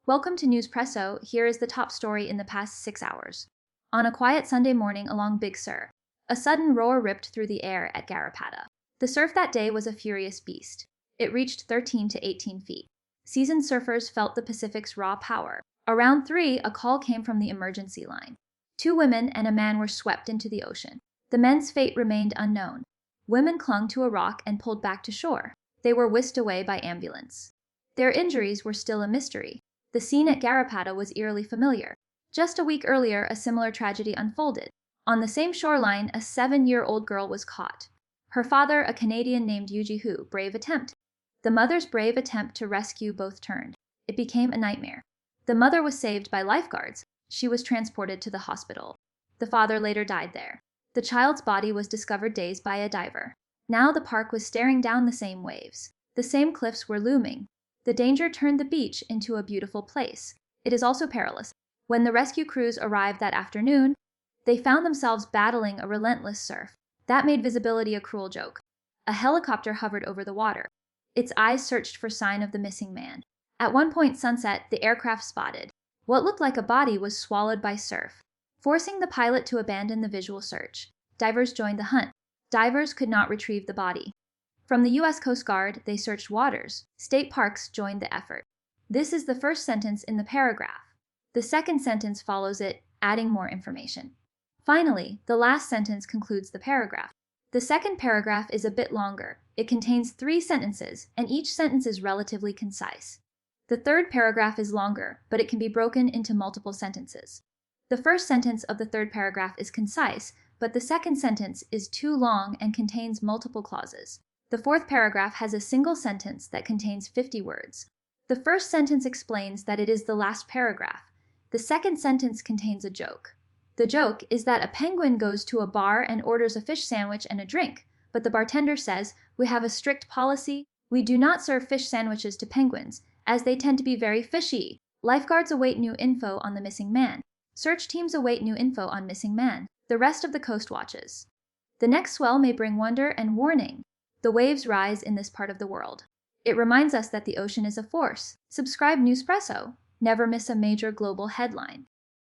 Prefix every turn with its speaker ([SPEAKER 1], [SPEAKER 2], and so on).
[SPEAKER 1] Welcome to Newspresso. Here is the top story in the past 6 hours. On a quiet Sunday morning along Big Sur, a sudden roar ripped through the air at Garrapatta. The surf that day was a furious beast. It reached 13 to 18 feet. Seasoned surfers felt the Pacific's raw power. Around 3, a call came from the emergency line. 2 women and a man were swept into the ocean. The men's fate remained unknown. Women clung to a rock and pulled back to shore. They were whisked away by ambulance. Their injuries were still a mystery. The scene at Garrapatta was eerily familiar. Just a week earlier, a similar tragedy unfolded. On the same shoreline, a 7-year-old girl was caught. Her father, a Canadian named Yuji Hu, brave attempt. The mother's brave attempt to rescue both turned. It became a nightmare. The mother was saved by lifeguards. She was transported to the hospital. The father later died there. The child's body was discovered days by a diver. Now the park was staring down the same waves. The same cliffs were looming. The danger turned the beach into a beautiful place. It is also perilous. When the rescue crews arrived that afternoon, they found themselves battling a relentless surf. That made visibility a cruel joke. A helicopter hovered over the water. Its eyes searched for sign of the missing man. At one point sunset, the aircraft spotted. What looked like a body was swallowed by surf, forcing the pilot to abandon the visual search. Divers joined the hunt. Divers could not retrieve the body. From the U.S. Coast Guard, they searched waters. State parks joined the effort. This is the first sentence in the paragraph. The second sentence follows it, adding more information. Finally, the last sentence concludes the paragraph. The second paragraph is a bit longer. It contains 3 sentences, and each sentence is relatively concise. The third paragraph is longer, but it can be broken into multiple sentences. The first sentence of the third paragraph is concise, but the second sentence is too long and contains multiple clauses. The fourth paragraph has a single sentence that contains 50 words. The first sentence explains that it is the last paragraph. The second sentence contains a joke. The joke is that a penguin goes to a bar and orders a fish sandwich and a drink, but the bartender says, "We have a strict policy. We do not serve fish sandwiches to penguins, as they tend to be very fishy. Lifeguards await new info on the missing man. Search teams await new info on missing man. The rest of the coast watches. The next swell may bring wonder and warning. The waves rise in this part of the world." It reminds us that the ocean is a force. Subscribe Newspresso. Never miss a major global headline.